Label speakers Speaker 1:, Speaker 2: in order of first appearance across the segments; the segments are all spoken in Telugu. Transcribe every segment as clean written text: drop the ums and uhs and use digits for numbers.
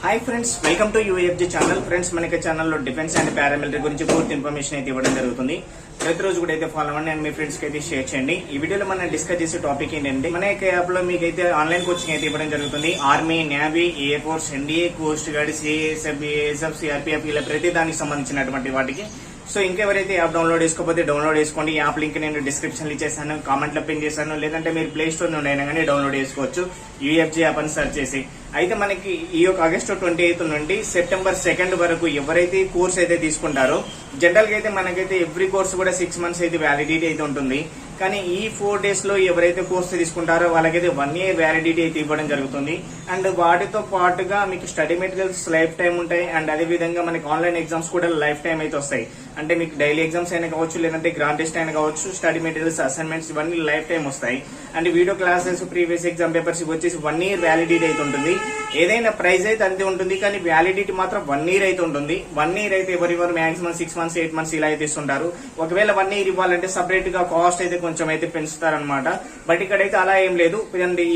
Speaker 1: Hi friends, welcome to UFG channel. Friends, మనకి ఛానల్లో డిఫెన్స్ అండ్ పారామిలిటరీ గురించి పూర్తి ఇన్ఫర్మేషన్ అయితే ఇవ్వడం జరుగుతుంది. ప్రతిరోజు కూడా అయితే ఫాలో అవ్వండి అండ్ మీ ఫ్రెండ్స్ కి అయితే షేర్ చేయండి. ఈ వీడియోలో మనం డిస్కస్ చేసే టాపిక్ ఏంటంటే, మన యాప్ లో మీకు అయితే ఆన్లైన్ కోచింగ్ అయితే ఇవ్వడం జరుగుతుంది. Army, navy, air force, NDA, coast guard, CSF, BSF, CRPF ఇలా ప్రతి దానికి సంబంధించినటువంటి వాటికి. సో ఇంకెవరైతే యాప్ డౌన్లోడ్ చేసుకోకపోతే డౌన్లోడ్ చేసుకోండి. యాప్ లింక్ నేను డిస్క్రిప్షన్ లో ఇచ్చేసాను, కామెంట్ లో పిన్ చేశాను, లేదంటే మీరు ప్లే స్టోర్ నుండి అయినా కానీ డౌన్లోడ్ చేసుకోవచ్చు యూఎఫ్జీ యాప్ అని సెర్చ్ చేసి. అయితే మనకి ఈ యొక్క ఆగస్టు 28 నుండి సెప్టెంబర్ 2 వరకు ఎవరైతే కోర్స్ అయితే తీసుకుంటారో, జనరల్ గా అయితే మనకైతే ఎవ్రీ కోర్స్ కూడా 6 months అయితే వ్యాలిడిటీ అయితే ఉంటుంది. కానీ ఈ 4 days లో ఎవరైతే కోర్స్ తీసుకుంటారో వాళ్ళకైతే 1 year వ్యాలిడిటీ అయితే ఇవ్వడం జరుగుతుంది. అండ్ వాటితో పాటుగా మీకు స్టడీ మెటీరియల్స్ లైఫ్ టైం ఉంటాయి. అండ్ అదే విధంగా మనకి ఆన్లైన్ ఎగ్జామ్స్ కూడా లైఫ్ టైం అయితే వస్తాయి. అంటే మీకు డైలీ ఎగ్జామ్స్ అయినా కావచ్చు, లేదంటే గ్రాండ్ టెస్ట్ అయినా కావచ్చు, స్టడీ మెటీరియల్స్, అసైన్మెంట్స్ ఇవన్నీ లైఫ్ టైం వస్తాయి. And video classes, previous exam papers వచ్చేసి 1 year వ్యాలిడిటీ అయితే ఉంటుంది. ఏదైనా ప్రైస్ అయితే అంతే ఉంటుంది, కానీ వ్యాలిడిటీ మాత్రం 1 year అయితే ఉంటుంది. 1 year అయితే ఎవరివరు మాక్సిమం 6 months, 8 months ఇలా అయితే ఇస్తుంటారు. ఒకవేళ 1 year ఇవ్వాలంటే సపరేట్ గా కాస్ట్ అయితే కొంచెం అయితే పెంచుతారనమాట. బట్ ఇక్కడైతే అలా ఏం లేదు.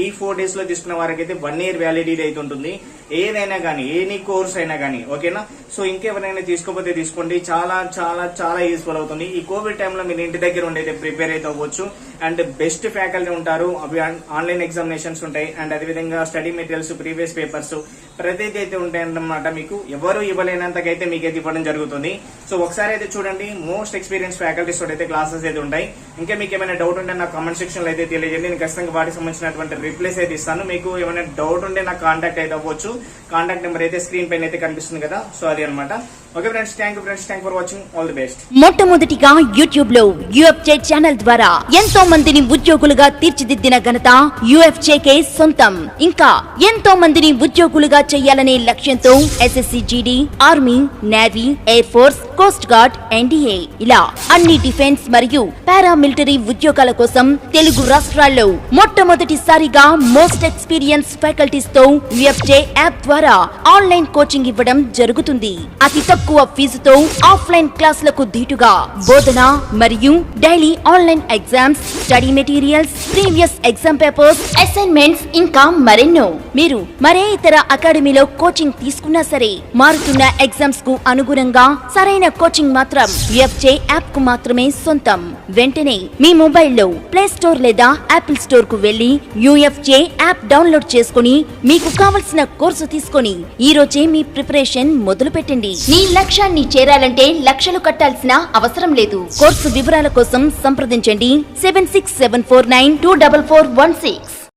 Speaker 1: ఈ 4 days లో తీసుకున్న వారికి అయితే 1 year వ్యాలిడిటీ అయితే ఉంటుంది. ఏదైనా కానీ, ఎనీ కోర్స్ అయినా కానీ, ఓకేనా. సో ఇంకెవరైనా తీసుకోకపోతే తీసుకోండి. చాలా చాలా చాలా యూస్ఫుల్ అవుతుంది. ఈ కోవిడ్ టైంలో మీరు ఇంటి దగ్గర ఉండైతే ప్రిపేర్ అయితే అవ్వచ్చు. అండ్ బెస్ట్ ఫ్యాకల్టీ ఉంటారు, అవి ఆన్లైన్ ఎగ్జామినేషన్స్ ఉంటాయి. అండ్ అదేవిధంగా స్టడీ మెటీరియల్స్, ప్రీవియస్ పేపర్స్ ప్రతిదీ అయితే ఉంటాయి అన్నమాట. మీకు ఎవరు ఇవ్వలేనంతకైతే మీకైతే ఇవ్వడం జరుగుతుంది. సో ఒకసారి అయితే చూడండి, మోస్ట్ ఎక్స్పీరియన్స్ ఫ్యాకల్టీస్ తోటి అయితే క్లాసెస్ అయితే ఉంటాయి. ఇంకా మీకు ఏమైనా డౌట్ ఉంటే నాకు కామెంట్ సెక్షన్ లో అయితే తెలియజేయండి. నేను ఖచ్చితంగా వాటికి సంబంధించినటువంటి రిప్లైస్ అయితే ఇస్తాను. మీకు ఏమైనా డౌట్ ఉంటే నాకు కాంటాక్ట్ అయితే అవ్వచ్చు. కాంటాక్ట్ నెంబర్ అయితే స్క్రీన్ పైన అయితే కనిపిస్తుంది కదా. సో అది అనమాట. Okay friends, thank you friends, thank for watching, all the best.
Speaker 2: మొట్టమొదటిగా యూట్యూబ్ లో యూఎఫ్జే ఛానల్ ద్వారా ఎంతో మందిని ఉద్యోగులుగా తీర్చిదిద్దిన ఘనత యూఎఫ్జేకే సొంతం. ఇంకా ఎంతో మందిని ఉద్యోగులుగా చేయాలనే లక్ష్యంతో SSC GD, army, navy, air force, coast guard, NDA ఇలా అన్ని డిఫెన్స్ మరియు పారామిలిటరీ ఉద్యోగాల కోసం తెలుగు రాష్ట్రాల్లో మొట్టమొదటిసారిగా మోస్ట్ ఎక్స్పీరియన్స్ ఫ్యాకల్టీస్ తో యూఎఫ్జే యాప్ ద్వారా ఆన్లైన్ కోచింగ్ ఇవ్వడం జరుగుతుంది. అతి తక్కువ ఫీజుతో ఆఫ్లైన్ క్లాసులకు ధీటుగా బోధన మరియు daily online exams, study materials, previous exam papers, assignments ఇంకా మరెన్నో. మీరు మరే ఇతర అకాడమీలో కోచింగ్ తీసుకున్నా సరే, మారుతున్న ఎగ్జామ్స్ కు అనుగుణంగా సరైన కోచింగ్ మాత్రం యూఎఫ్జే యాప్ కు మాత్రమే సొంతం. వెంటనే మీ మొబైల్లో ప్లే స్టోర్ లేదా యాపిల్ స్టోర్ కు వెళ్లి యూఎఫ్జే యాప్ డౌన్లోడ్ చేసుకుని మీకు కావలసిన కోర్సు తీసుకొని ఈ రోజే మీ ప్రిపరేషన్ మొదలు పెట్టండి. మీ లక్ష్యాన్ని చేరాలంటే లక్షలు కట్టాల్సిన అవసరం లేదు. కోర్సు వివరాల కోసం సంప్రదించండి 7674924416.